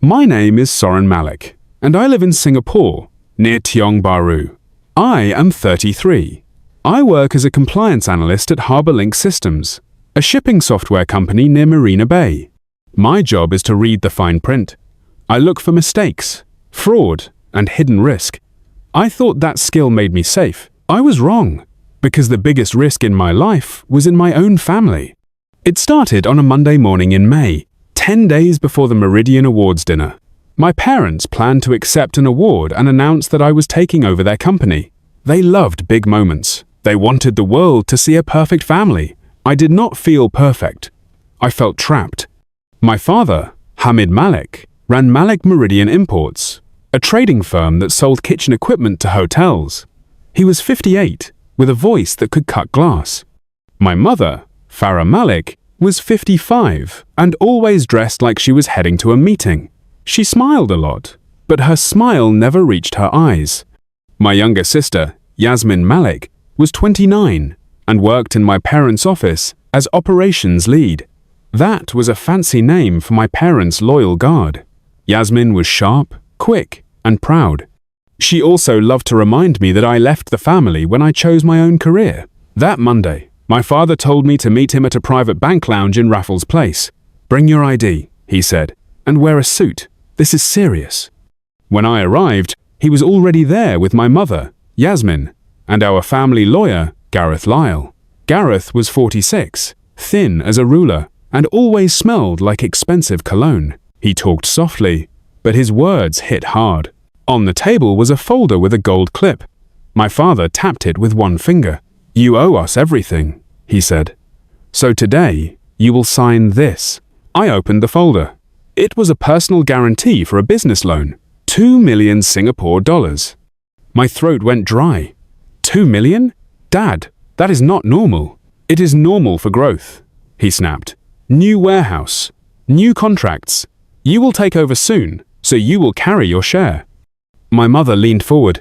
My name is Soren Malik, and I live in Singapore, near Tiong Bahru. I am 33. I work as a compliance analyst at Harbour Link Systems, a shipping software company near Marina Bay. My job is to read the fine print. I look for mistakes, fraud, and hidden risk. I thought that skill made me safe. I was wrong, because the biggest risk in my life was in my own family. It started on a Monday morning in May, 10 days before the Meridian Awards dinner. My parents planned to accept an award and announce that I was taking over their company. They loved big moments. They wanted the world to see a perfect family. I did not feel perfect. I felt trapped. My father, Hamid Malik, ran Malik Meridian Imports, a trading firm that sold kitchen equipment to hotels. He was 58, with a voice that could cut glass. My mother, Farah Malik, was 55 and always dressed like she was heading to a meeting. She smiled a lot, but her smile never reached her eyes. My younger sister, Yasmin Malik, was 29 and worked in my parents' office as operations lead. That was a fancy name for my parents' loyal guard. Yasmin was sharp, quick, and proud. She also loved to remind me that I left the family when I chose my own career. That Monday, my father told me to meet him at a private bank lounge in Raffles Place. "Bring your ID," he said, "and wear a suit. This is serious." When I arrived, he was already there with my mother, Yasmin, and our family lawyer, Gareth Lyle. Gareth was 46, thin as a ruler, and always smelled like expensive cologne. He talked softly, but his words hit hard. On the table was a folder with a gold clip. My father tapped it with one finger. "You owe us everything," he said. "So today, you will sign this." I opened the folder. It was a personal guarantee for a business loan, 2 million Singapore dollars. My throat went dry. 2 million? Dad, that is not normal. "It is normal for growth," he snapped. "New warehouse, new contracts. You will take over soon, so you will carry your share." My mother leaned forward.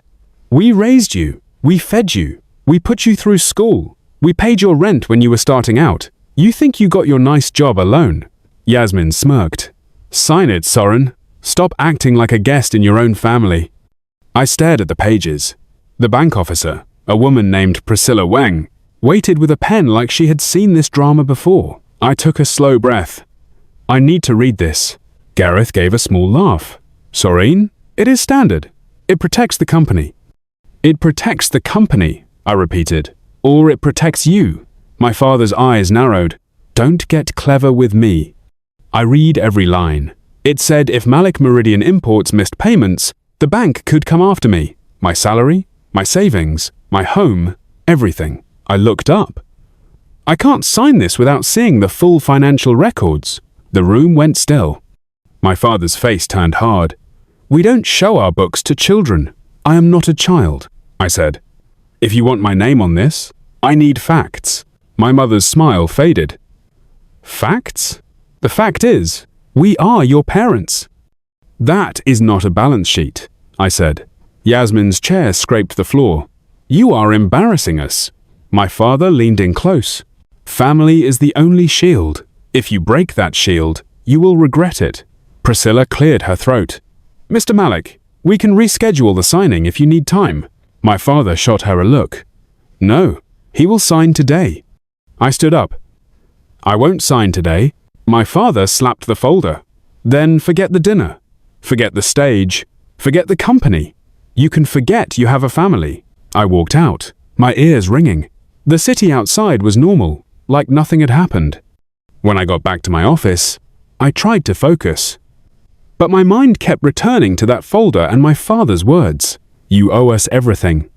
"We raised you. We fed you. We put you through school. We paid your rent when you were starting out. You think you got your nice job alone?" Yasmin smirked. "Sign it, Soren. Stop acting like a guest in your own family." I stared at the pages. The bank officer, a woman named Priscilla Weng, waited with a pen like she had seen this drama before. I took a slow breath. "I need to read this." Gareth gave a small laugh. "Soren, it is standard. It protects the company." "It protects the company," I repeated. "Or it protects you." My father's eyes narrowed. "Don't get clever with me." I read every line. It said if Malik Meridian Imports missed payments, the bank could come after me. My salary, my savings, my home, everything. I looked up. "I can't sign this without seeing the full financial records." The room went still. My father's face turned hard. "We don't show our books to children." "I am not a child," I said. "If you want my name on this, I need facts." My mother's smile faded. "Facts? The fact is, we are your parents." "That is not a balance sheet," I said. Yasmin's chair scraped the floor. "You are embarrassing us." My father leaned in close. "Family is the only shield. If you break that shield, you will regret it." Priscilla cleared her throat. "Mr. Malik, we can reschedule the signing if you need time." My father shot her a look. "No, he will sign today." I stood up. "I won't sign today." My father slapped the folder. "Then forget the dinner. Forget the stage. Forget the company. You can forget you have a family." I walked out, my ears ringing. The city outside was normal, like nothing had happened. When I got back to my office, I tried to focus. But my mind kept returning to that folder and my father's words. "You owe us everything."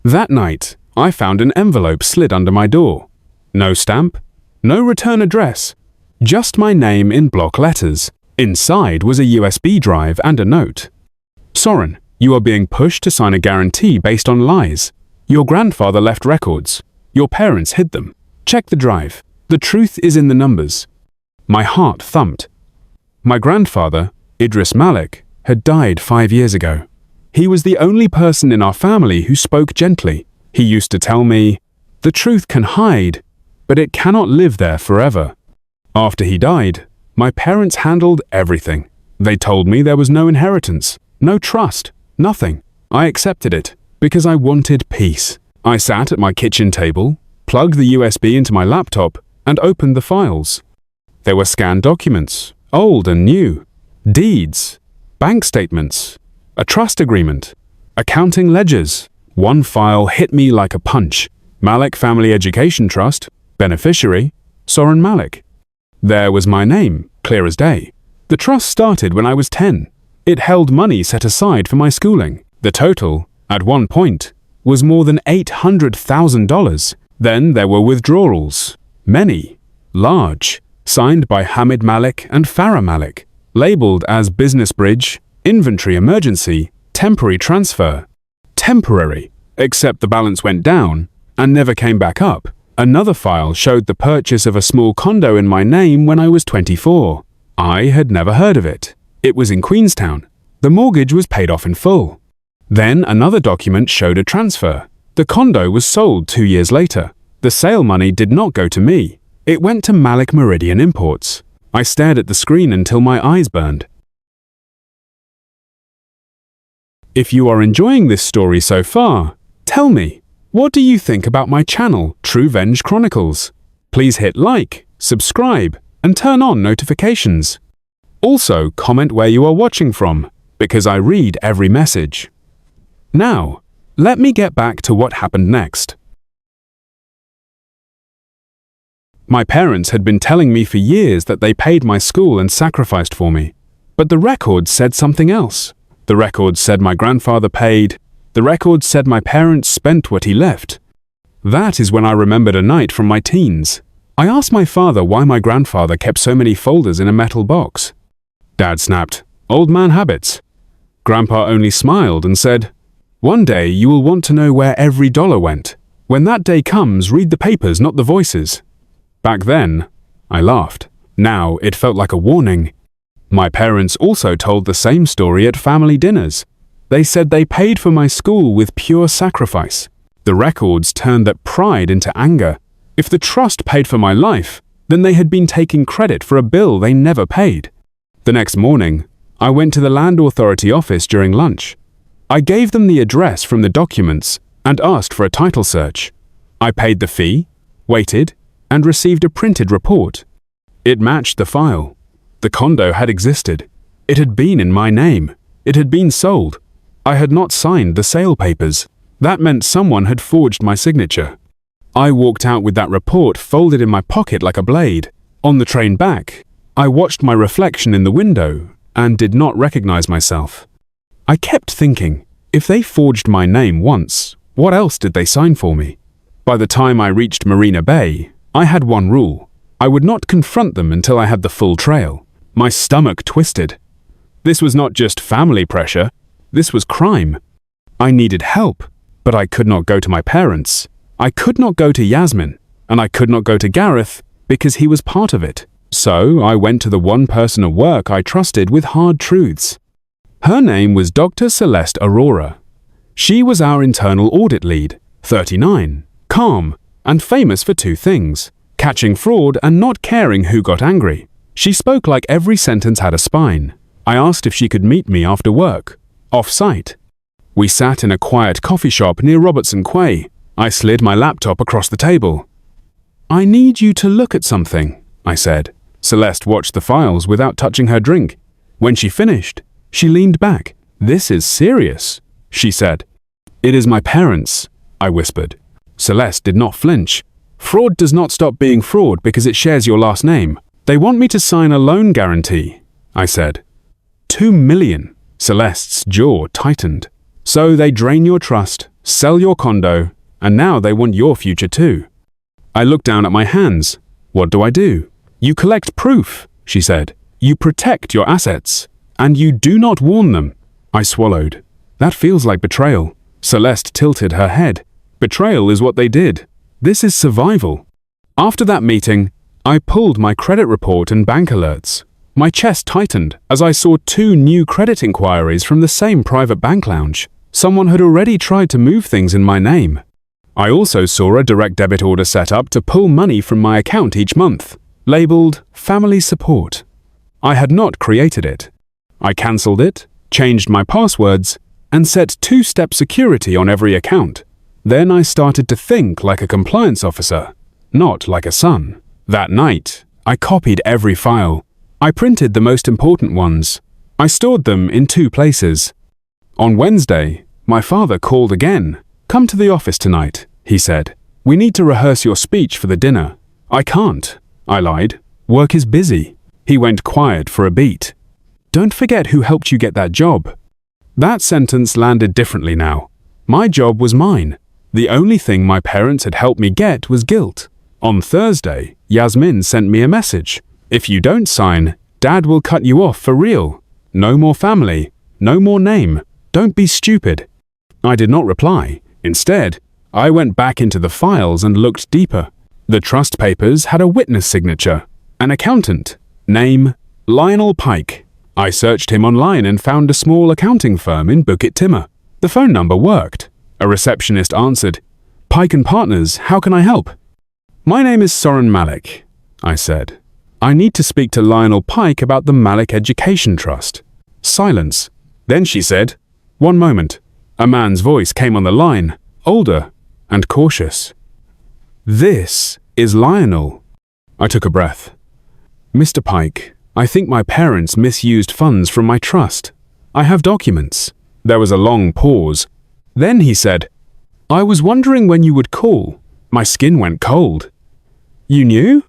That night, I found an envelope slid under my door. No stamp, no return address, just my name in block letters. Inside was a USB drive and a note. "Soren, you are being pushed to sign a guarantee based on lies. Your grandfather left records. Your parents hid them. Check the drive. The truth is in the numbers." My heart thumped. My grandfather, Idris Malik, had died 5 years ago. He was the only person in our family who spoke gently. He used to tell me, "The truth can hide, but it cannot live there forever." After he died, my parents handled everything. They told me there was no inheritance, no trust, nothing. I accepted it because I wanted peace. I sat at my kitchen table, plugged the USB into my laptop, and opened the files. There were scanned documents, old and new, deeds, bank statements, a trust agreement, accounting ledgers. One file hit me like a punch. Malik Family Education Trust, beneficiary, Soren Malik. There was my name, clear as day. The trust started when I was 10. It held money set aside for my schooling. The total, at one point, was more than $800,000. Then there were withdrawals, many, large, signed by Hamid Malik and Farah Malik, labeled as business bridge, inventory emergency, temporary transfer. Temporary, except the balance went down and never came back up. Another file showed the purchase of a small condo in my name when I was 24. I had never heard of it. It was in Queenstown. The mortgage was paid off in full. Then another document showed a transfer. The condo was sold 2 years later. The sale money did not go to me. It went to Malik Meridian Imports. I stared at the screen until my eyes burned. If you are enjoying this story so far, tell me, what do you think about my channel, True Venge Chronicles? Please hit like, subscribe, and turn on notifications. Also, comment where you are watching from, because I read every message. Now, let me get back to what happened next. My parents had been telling me for years that they paid my school and sacrificed for me. But the records said something else. The records said my grandfather paid. The records said my parents spent what he left. That is when I remembered a night from my teens. I asked my father why my grandfather kept so many folders in a metal box. Dad snapped, "Old man habits." Grandpa only smiled and said, "One day you will want to know where every dollar went. When that day comes, read the papers, not the voices." Back then, I laughed. Now it felt like a warning. My parents also told the same story at family dinners. They said they paid for my school with pure sacrifice. The records turned that pride into anger. If the trust paid for my life, then they had been taking credit for a bill they never paid. The next morning, I went to the land authority office during lunch. I gave them the address from the documents and asked for a title search. I paid the fee, waited, and received a printed report. It matched the file. The condo had existed. It had been in my name. It had been sold. I had not signed the sale papers. That meant someone had forged my signature. I walked out with that report folded in my pocket like a blade. On the train back, I watched my reflection in the window and did not recognize myself. I kept thinking, if they forged my name once, what else did they sign for me? By the time I reached Marina Bay, I had one rule. I would not confront them until I had the full trail. My stomach twisted. This was not just family pressure. This was crime. I needed help, but I could not go to my parents. I could not go to Yasmin, and I could not go to Gareth because he was part of it. So I went to the one person at work I trusted with hard truths. Her name was Dr. Celeste Aurora. She was our internal audit lead, 39, calm, and famous for two things: catching fraud and not caring who got angry. She spoke like every sentence had a spine. I asked if she could meet me after work, off-site. We sat in a quiet coffee shop near Robertson Quay. I slid my laptop across the table. "I need you to look at something," I said. Celeste watched the files without touching her drink. When she finished, she leaned back. "This is serious," she said. "It is my parents," I whispered. Celeste did not flinch. "Fraud does not stop being fraud because it shares your last name. They want me to sign a loan guarantee," I said. $2 million. Celeste's jaw tightened. "So they drain your trust, sell your condo, and now they want your future too." I looked down at my hands. "What do I do?" "You collect proof," she said. "You protect your assets, and you do not warn them." I swallowed. "That feels like betrayal." Celeste tilted her head. "Betrayal is what they did. This is survival." After that meeting, I pulled my credit report and bank alerts. My chest tightened as I saw 2 new credit inquiries from the same private bank lounge. Someone had already tried to move things in my name. I also saw a direct debit order set up to pull money from my account each month, labeled Family Support. I had not created it. I cancelled it, changed my passwords, and set two-step security on every account. Then I started to think like a compliance officer, not like a son. That night, I copied every file. I printed the most important ones. I stored them in 2 places. On Wednesday, my father called again. "Come to the office tonight," he said. "We need to rehearse your speech for the dinner." "I can't," I lied. "Work is busy." He went quiet for a beat. "Don't forget who helped you get that job." That sentence landed differently now. My job was mine. The only thing my parents had helped me get was guilt. On Thursday, Yasmin sent me a message. "If you don't sign, Dad will cut you off for real. No more family, no more name. Don't be stupid." I did not reply. Instead, I went back into the files and looked deeper. The trust papers had a witness signature, an accountant, name Lionel Pike. I searched him online and found a small accounting firm in Bukit Timah. The phone number worked. A receptionist answered. "Pike and Partners, how can I help?" "My name is Soren Malik," I said. "I need to speak to Lionel Pike about the Malik Education Trust." Silence. Then she said, "One moment." A man's voice came on the line, older and cautious. "This is Lionel." I took a breath. "Mr. Pike, I think my parents misused funds from my trust. I have documents." There was a long pause. Then he said, "I was wondering when you would call." My skin went cold. "You knew?"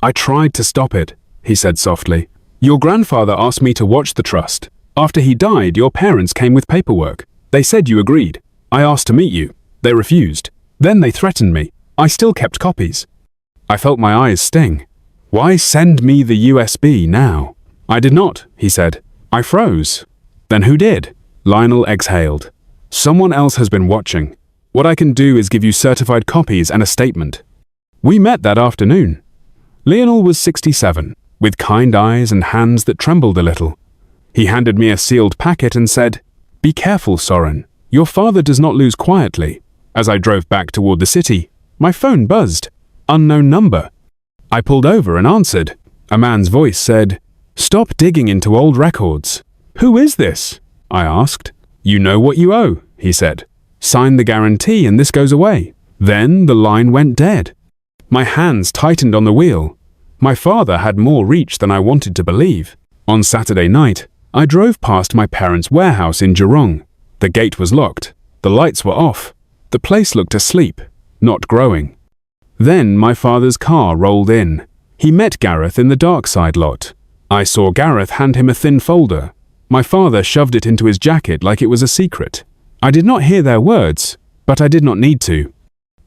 I tried to stop it, he said softly. "Your grandfather asked me to watch the trust. After he died, your parents came with paperwork. They said you agreed. I asked to meet you. They refused. Then they threatened me. I still kept copies." I felt my eyes sting. "Why send me the USB now?" "I did not," he said. I froze. "Then who did?" Lionel exhaled. "Someone else has been watching. What I can do is give you certified copies and a statement." We met that afternoon. Lionel was 67, with kind eyes and hands that trembled a little. He handed me a sealed packet and said, "Be careful, Soren. Your father does not lose quietly." As I drove back toward the city, my phone buzzed. Unknown number. I pulled over and answered. A man's voice said, "Stop digging into old records." "Who is this?" I asked. "You know what you owe," he said. "Sign the guarantee and this goes away." Then the line went dead. My hands tightened on the wheel. My father had more reach than I wanted to believe. On Saturday night, I drove past my parents' warehouse in Jurong. The gate was locked. The lights were off. The place looked asleep, not growing. Then my father's car rolled in. He met Gareth in the dark side lot. I saw Gareth hand him a thin folder. My father shoved it into his jacket like it was a secret. I did not hear their words, but I did not need to.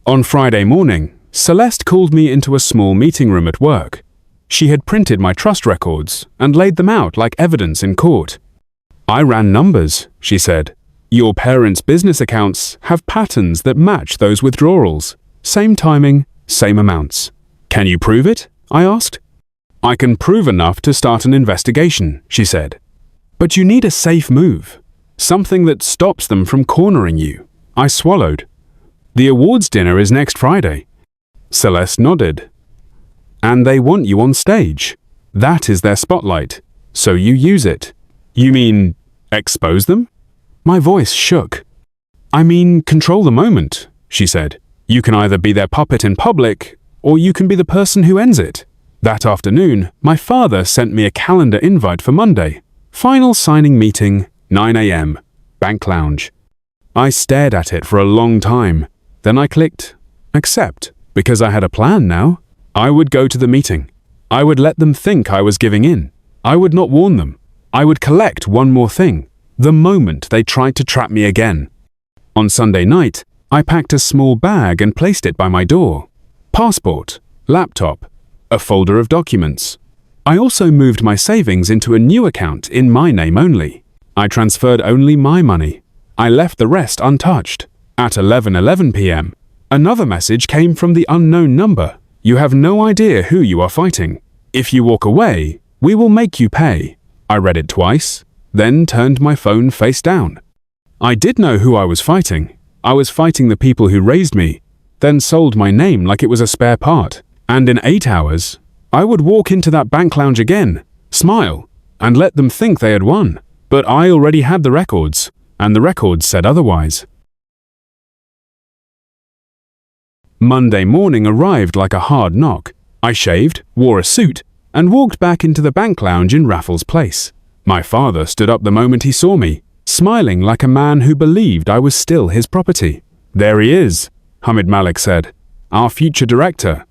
On Friday morning, Celeste called me into a small meeting room at work. She had printed my trust records and laid them out like evidence in court. "I ran numbers," she said. "Your parents' business accounts have patterns that match those withdrawals. Same timing, same amounts." "Can you prove it?" I asked. "I can prove enough to start an investigation," she said. "But you need a safe move, something that stops them from cornering you." I swallowed. "The awards dinner is next Friday." Celeste nodded. "And they want you on stage. That is their spotlight, so you use it." "You mean expose them?" My voice shook. "I mean control the moment," she said. "You can either be their puppet in public, or you can be the person who ends it." That afternoon, my father sent me a calendar invite for Monday. Final signing meeting, 9 a.m., Bank Lounge. I stared at it for a long time. Then I clicked accept, because I had a plan now. I would go to the meeting. I would let them think I was giving in. I would not warn them. I would collect one more thing, the moment they tried to trap me again. On Sunday night, I packed a small bag and placed it by my door. Passport, laptop, a folder of documents. I also moved my savings into a new account in my name only. I transferred only my money. I left the rest untouched. At 11:11 p.m., another message came from the unknown number. "You have no idea who you are fighting. If you walk away, we will make you pay." I read it twice, then turned my phone face down. I did know who I was fighting. I was fighting the people who raised me, then sold my name like it was a spare part. And in 8 hours, I would walk into that bank lounge again, smile, and let them think they had won. But I already had the records, and the records said otherwise. Monday morning arrived like a hard knock. I shaved, wore a suit, and walked back into the bank lounge in Raffles Place. My father stood up the moment he saw me, smiling like a man who believed I was still his property. "There he is," Harbour Malik said, "our future director."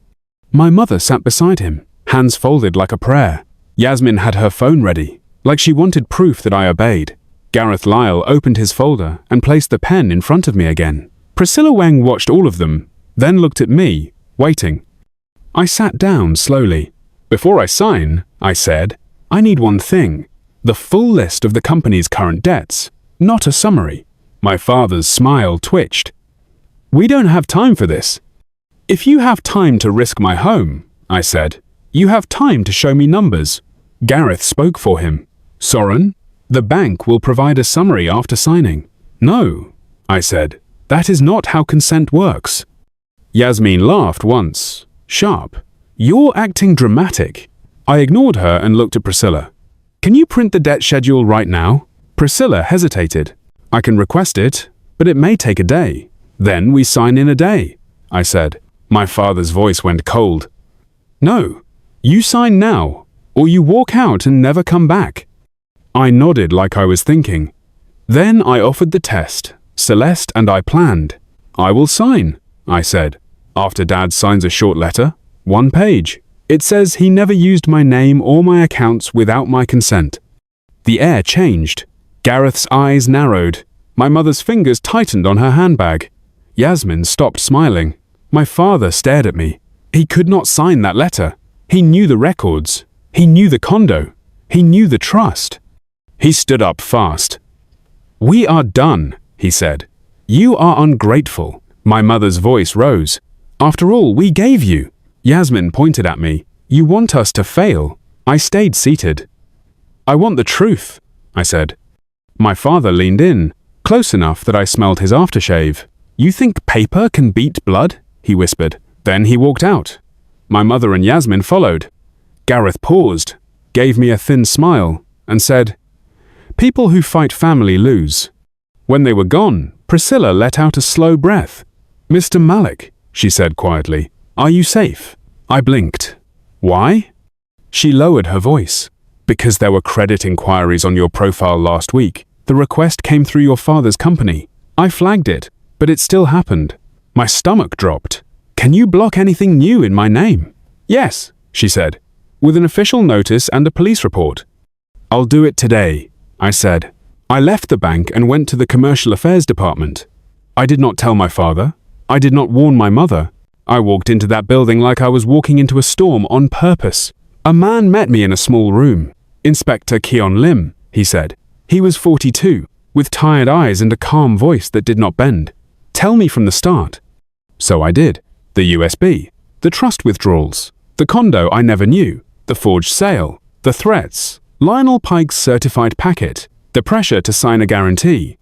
My mother sat beside him, hands folded like a prayer. Yasmin had her phone ready, like she wanted proof that I obeyed. Gareth Lyle opened his folder and placed the pen in front of me again. Priscilla Weng watched all of them, then looked at me, waiting. I sat down slowly. "Before I sign," I said, "I need one thing. The full list of the company's current debts, not a summary." My father's smile twitched. "We don't have time for this." "If you have time to risk my home," I said, "you have time to show me numbers." Gareth spoke for him. "Soren, the bank will provide a summary after signing." "No," I said, "that is not how consent works." Yasmin laughed once, sharp. "You're acting dramatic." I ignored her and looked at Priscilla. "Can you print the debt schedule right now?" Priscilla hesitated. "I can request it, but it may take a day. Then we sign in a day," I said. My father's voice went cold. "No, you sign now, or you walk out and never come back." I nodded like I was thinking. Then I offered the test. Celeste and I planned. "I will sign," I said. After Dad signs a short letter, 1 page. It says he never used my name or my accounts without my consent. The air changed. Gareth's eyes narrowed. My mother's fingers tightened on her handbag. Yasmin stopped smiling. My father stared at me. He could not sign that letter. He knew the records. He knew the condo. He knew the trust. He stood up fast. "We are done," he said. "You are ungrateful." My mother's voice rose. "After all we gave you." Yasmin pointed at me. "You want us to fail." I stayed seated. "I want the truth," I said. My father leaned in, close enough that I smelled his aftershave. "You think paper can beat blood?" he whispered. Then he walked out. My mother and Yasmin followed. Gareth paused, gave me a thin smile, and said, "People who fight family lose." When they were gone, Priscilla let out a slow breath. "Mr. Malik," she said quietly, "are you safe?" I blinked. "Why?" She lowered her voice. "Because there were credit inquiries on your profile last week. The request came through your father's company. I flagged it, but it still happened." My stomach dropped. "Can you block anything new in my name?" "Yes," she said, "with an official notice and a police report." "I'll do it today," I said. I left the bank and went to the commercial affairs department. I did not tell my father. I did not warn my mother. I walked into that building like I was walking into a storm on purpose. A man met me in a small room. "Inspector Keon Lim," he said. He was 42, with tired eyes and a calm voice that did not bend. "Tell me from the start." So I did. The USB, the trust withdrawals, the condo I never knew, the forged sale, the threats, Lionel Pike's certified packet, the pressure to sign a guarantee.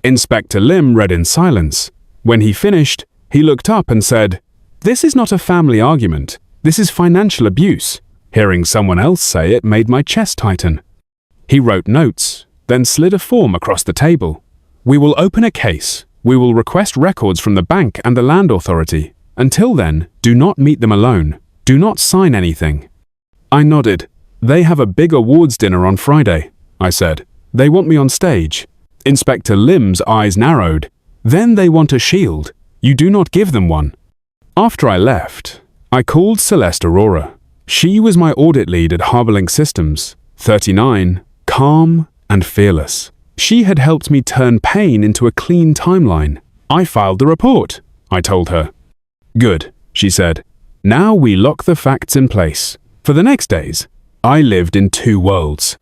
Inspector Lim read in silence. When he finished, he looked up and said, "This is not a family argument. This is financial abuse." Hearing someone else say it made my chest tighten. He wrote notes, then slid a form across the table. "We will open a case. We will request records from the bank and the land authority. Until then, do not meet them alone. Do not sign anything." I nodded. "They have a big awards dinner on Friday," I said. "They want me on stage." Inspector Lim's eyes narrowed. "Then they want a shield. You do not give them one." After I left, I called Celeste Aurora. She was my audit lead at Harbour Link Systems, 39, calm and fearless. She had helped me turn pain into a clean timeline. "I filed the report," I told her. "Good," she said. "Now we lock the facts in place." For the next days, I lived in two worlds.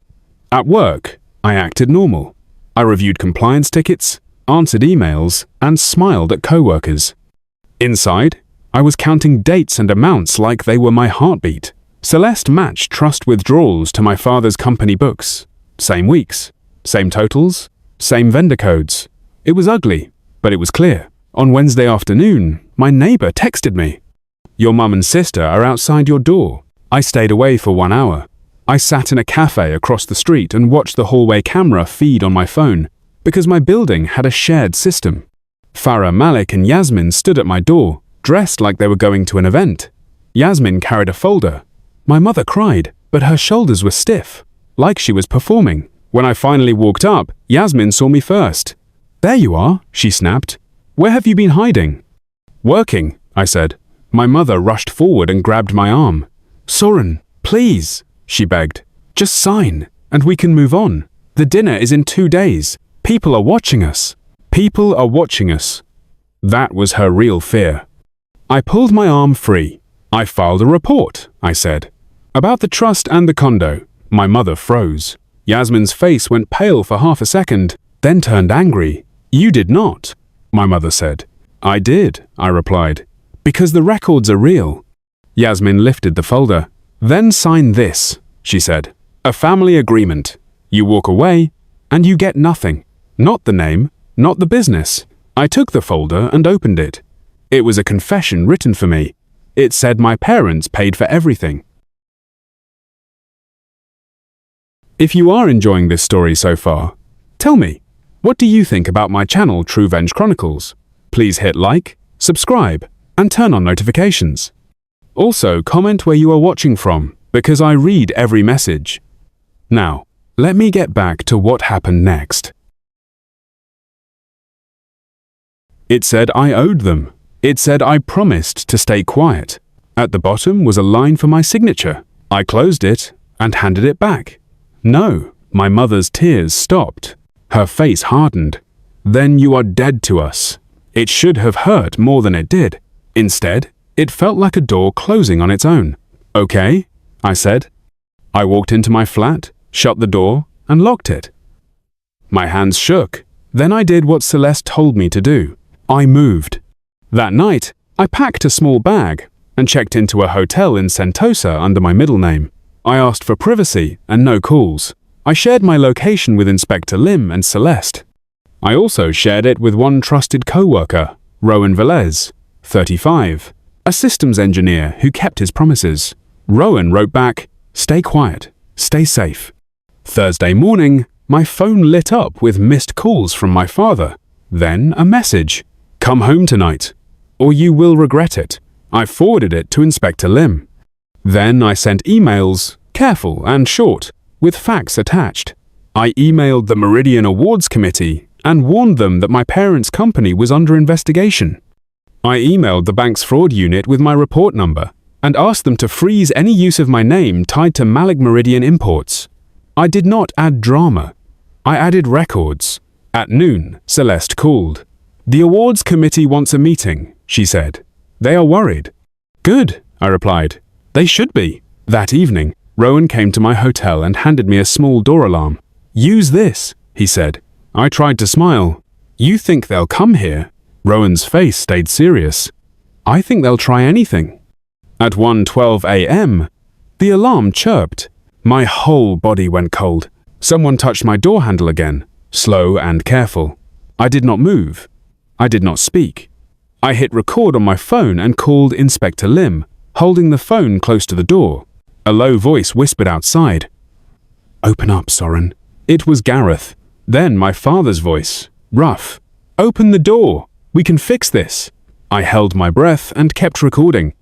At work, I acted normal. I reviewed compliance tickets, answered emails, and smiled at coworkers. Inside, I was counting dates and amounts like they were my heartbeat. Celeste matched trust withdrawals to my father's company books. Same weeks, same totals, same vendor codes. It was ugly, but it was clear. On Wednesday afternoon, my neighbor texted me. "Your mum and sister are outside your door." I stayed away for 1 hour. I sat in a cafe across the street and watched the hallway camera feed on my phone because my building had a shared system. Farah, Malik and Yasmin stood at my door, dressed like they were going to an event. Yasmin carried a folder. My mother cried, but her shoulders were stiff, like she was performing. When I finally walked up, Yasmin saw me first. "There you are," she snapped. "Where have you been hiding?" "Working," I said. My mother rushed forward and grabbed my arm. "Soren, please," she begged. "Just sign, and we can move on. The dinner is in 2 days. People are watching us. People are watching us." That was her real fear. I pulled my arm free. "I filed a report," I said. "About the trust and the condo." My mother froze. Yasmin's face went pale for half a second, then turned angry. "You did not," my mother said. "I did," I replied. "Because the records are real." Yasmin lifted the folder. "Then sign this," she said. "A family agreement. You walk away, and you get nothing. Not the name, not the business." I took the folder and opened it. It was a confession written for me. It said my parents paid for everything. If you are enjoying this story so far, tell me, what do you think about my channel True Venge Chronicles? Please hit like, subscribe, and turn on notifications. Also, comment where you are watching from, because I read every message. Now, let me get back to what happened next. It said I owed them. It said I promised to stay quiet. At the bottom was a line for my signature. I closed it and handed it back. No, my mother's tears stopped. Her face hardened. "Then you are dead to us." It should have hurt more than it did. Instead, it felt like a door closing on its own. "Okay," I said. I walked into my flat, shut the door, and locked it. My hands shook. Then I did what Celeste told me to do. I moved. That night, I packed a small bag and checked into a hotel in Sentosa under my middle name. I asked for privacy and no calls. I shared my location with Inspector Lim and Celeste. I also shared it with one trusted co-worker, Rowan Velez, 35, a systems engineer who kept his promises. Rowan wrote back, "Stay quiet, stay safe." Thursday morning, my phone lit up with missed calls from my father. Then a message, "Come home tonight, or you will regret it." I forwarded it to Inspector Lim. Then I sent emails, careful and short, with facts attached. I emailed the Meridian Awards Committee and warned them that my parents' company was under investigation. I emailed the bank's fraud unit with my report number and asked them to freeze any use of my name tied to Malik Meridian imports. I did not add drama. I added records. At noon, Celeste called. "The awards committee wants a meeting," she said. "They are worried." "Good," I replied. "They should be." That evening, Rowan came to my hotel and handed me a small door alarm. "Use this," he said. I tried to smile. "You think they'll come here?" Rowan's face stayed serious. "I think they'll try anything." At 1:12 a.m., the alarm chirped. My whole body went cold. Someone touched my door handle again, slow and careful. I did not move. I did not speak. I hit record on my phone and called Inspector Lim, holding the phone close to the door. A low voice whispered outside, "Open up, Soren." It was Gareth. Then my father's voice, rough. "Open the door. We can fix this." I held my breath and kept recording.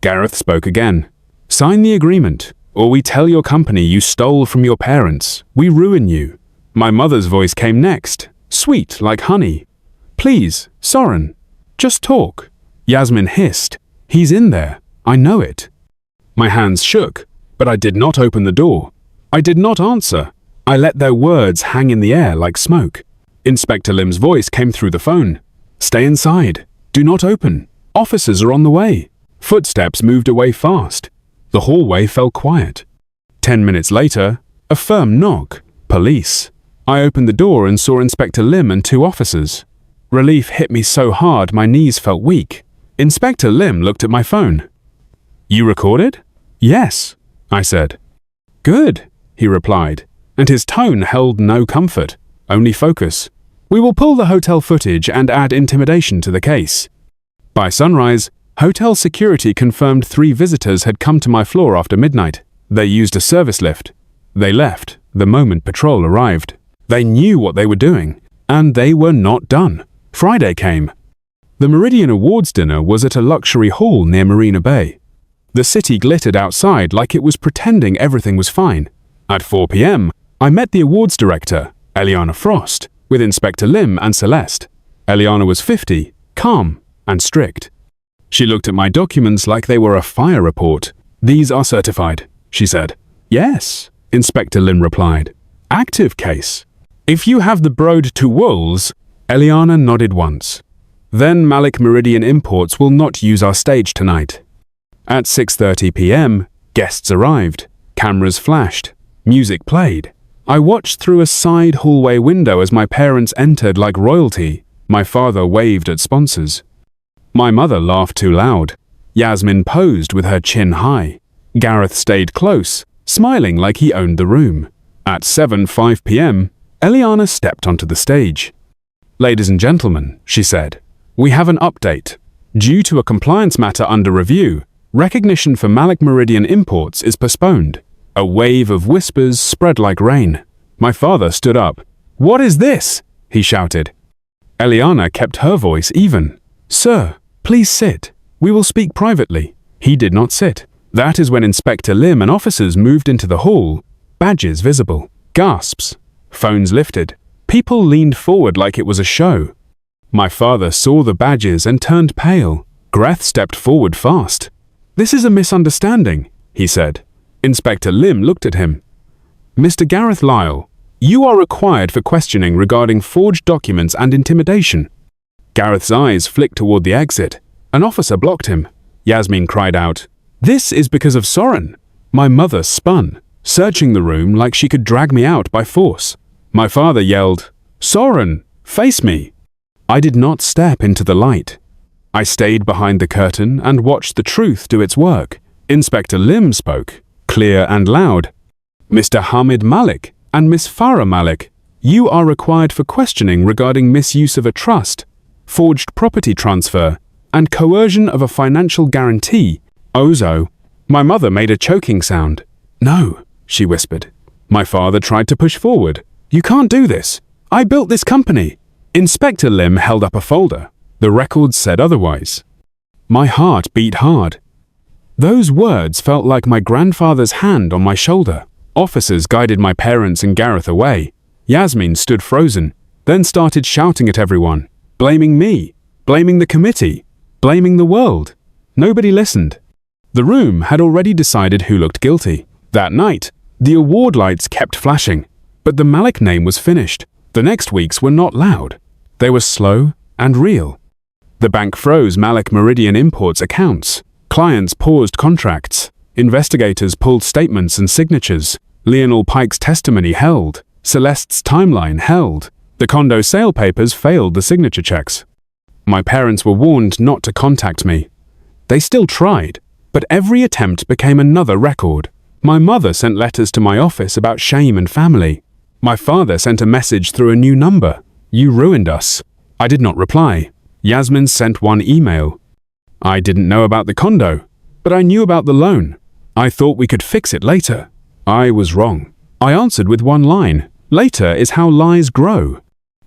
Gareth spoke again. "Sign the agreement, or we tell your company you stole from your parents. We ruin you." My mother's voice came next, sweet like honey. "Please, Soren, just talk." Yasmin hissed. "He's in there. I know it." My hands shook, but I did not open the door. I did not answer. I let their words hang in the air like smoke. Inspector Lim's voice came through the phone. "Stay inside. Do not open. Officers are on the way." Footsteps moved away fast. The hallway fell quiet. 10 minutes later, a firm knock. Police. I opened the door and saw Inspector Lim and 2 officers. Relief hit me so hard my knees felt weak. Inspector Lim looked at my phone. "You recorded?" "Yes," I said. "Good," he replied, and his tone held no comfort, only focus. "We will pull the hotel footage and add intimidation to the case." By sunrise, hotel security confirmed 3 visitors had come to my floor after midnight. They used a service lift. They left the moment patrol arrived. They knew what they were doing, and they were not done. Friday came. The Meridian Awards dinner was at a luxury hall near Marina Bay. The city glittered outside like it was pretending everything was fine. At 4 p.m., I met the awards director, Eliana Frost, with Inspector Lim and Celeste. Eliana was 50, calm and strict. She looked at my documents like they were a fire report. "These are certified," she said. "Yes," Inspector Lim replied. "Active case. If you have the broad to wolves," Eliana nodded once. "Then Malik Meridian Imports will not use our stage tonight." At 6:30 p.m., guests arrived. Cameras flashed. Music played. I watched through a side hallway window as my parents entered like royalty. My father waved at sponsors. My mother laughed too loud. Yasmin posed with her chin high. Gareth stayed close, smiling like he owned the room. At 7:05 p.m., Eliana stepped onto the stage. "Ladies and gentlemen," she said, "we have an update. Due to a compliance matter under review, recognition for Malik Meridian Imports is postponed." A wave of whispers spread like rain. My father stood up. "What is this?" he shouted. Eliana kept her voice even. "Sir, please sit. We will speak privately." He did not sit. That is when Inspector Lim and officers moved into the hall. Badges visible. Gasps. Phones lifted. People leaned forward like it was a show. My father saw the badges and turned pale. Gareth stepped forward fast. "This is a misunderstanding," he said. Inspector Lim looked at him. "Mr. Gareth Lyle, you are required for questioning regarding forged documents and intimidation." Gareth's eyes flicked toward the exit. An officer blocked him. Yasmin cried out, "This is because of Soren." My mother spun, searching the room like she could drag me out by force. My father yelled, "Soren, face me." I did not step into the light. I stayed behind the curtain and watched the truth do its work. Inspector Lim spoke, clear and loud. "Mr. Hamid Malik and Miss Farah Malik, you are required for questioning regarding misuse of a trust, forged property transfer, and coercion of a financial guarantee, OZO." My mother made a choking sound. "No," she whispered. My father tried to push forward. "You can't do this. I built this company." Inspector Lim held up a folder. The records said otherwise. My heart beat hard. Those words felt like my grandfather's hand on my shoulder. Officers guided my parents and Gareth away. Yasmin stood frozen, then started shouting at everyone, blaming me, blaming the committee, blaming the world. Nobody listened. The room had already decided who looked guilty. That night, the award lights kept flashing, but the Malik name was finished. The next weeks were not loud. They were slow and real. The bank froze Malik Meridian Imports accounts. Clients paused contracts. Investigators pulled statements and signatures. Lionel Pike's testimony held. Celeste's timeline held. The condo sale papers failed the signature checks. My parents were warned not to contact me. They still tried, but every attempt became another record. My mother sent letters to my office about shame and family. My father sent a message through a new number. "You ruined us." I did not reply. Yasmin sent one email. I didn't know about the condo, but I knew about the loan. I thought we could fix it later. I was wrong. I answered with one line. Later is how lies grow.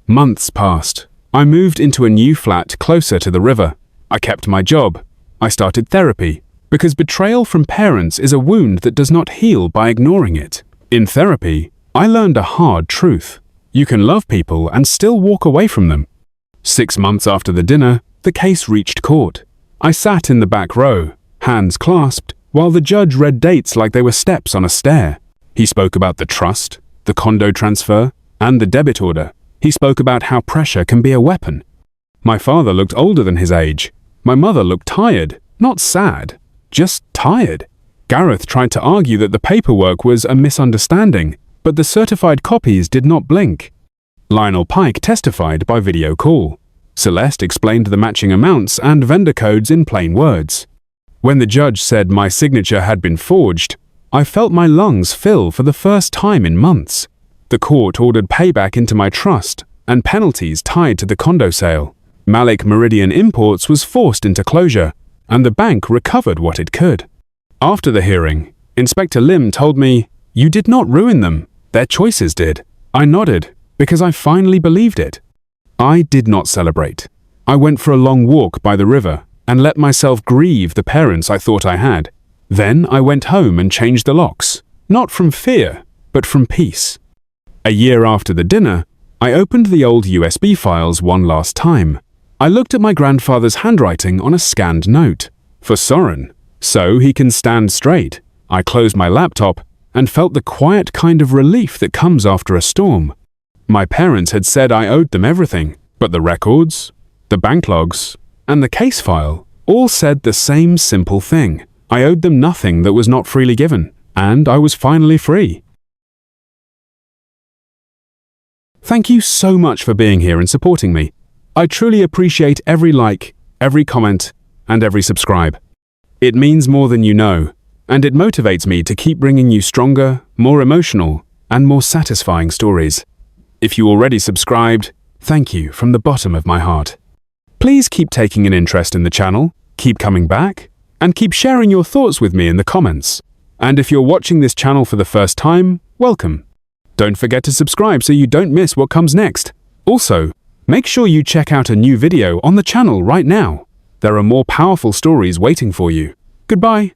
Months passed. I moved into a new flat closer to the river. I kept my job. I started therapy, because betrayal from parents is a wound that does not heal by ignoring it. In therapy, I learned a hard truth. You can love people and still walk away from them. 6 months after the dinner, the case reached court. I sat in the back row, hands clasped, while the judge read dates like they were steps on a stair. He spoke about the trust, the condo transfer, and the debit order. He spoke about how pressure can be a weapon. My father looked older than his age. My mother looked tired, not sad, just tired. Gareth tried to argue that the paperwork was a misunderstanding, but the certified copies did not blink. Lionel Pike testified by video call. Celeste explained the matching amounts and vendor codes in plain words. When the judge said my signature had been forged, I felt my lungs fill for the first time in months. The court ordered payback into my trust and penalties tied to the condo sale. Malik Meridian Imports was forced into closure, and the bank recovered what it could. After the hearing, Inspector Lim told me, "You did not ruin them. Their choices did." I nodded, because I finally believed it. I did not celebrate. I went for a long walk by the river and let myself grieve the parents I thought I had. Then I went home and changed the locks, not from fear, but from peace. A year after the dinner, I opened the old USB files one last time. I looked at my grandfather's handwriting on a scanned note. For Soren, so he can stand straight. I closed my laptop and felt the quiet kind of relief that comes after a storm. My parents had said I owed them everything, but the records, the bank logs, and the case file all said the same simple thing. I owed them nothing that was not freely given, and I was finally free. Thank you so much for being here and supporting me. I truly appreciate every like, every comment, and every subscribe. It means more than you know, and it motivates me to keep bringing you stronger, more emotional, and more satisfying stories. If you already subscribed, thank you from the bottom of my heart. Please keep taking an interest in the channel, keep coming back, and keep sharing your thoughts with me in the comments. And if you're watching this channel for the first time, welcome. Don't forget to subscribe so you don't miss what comes next. Also, make sure you check out a new video on the channel right now. There are more powerful stories waiting for you. Goodbye.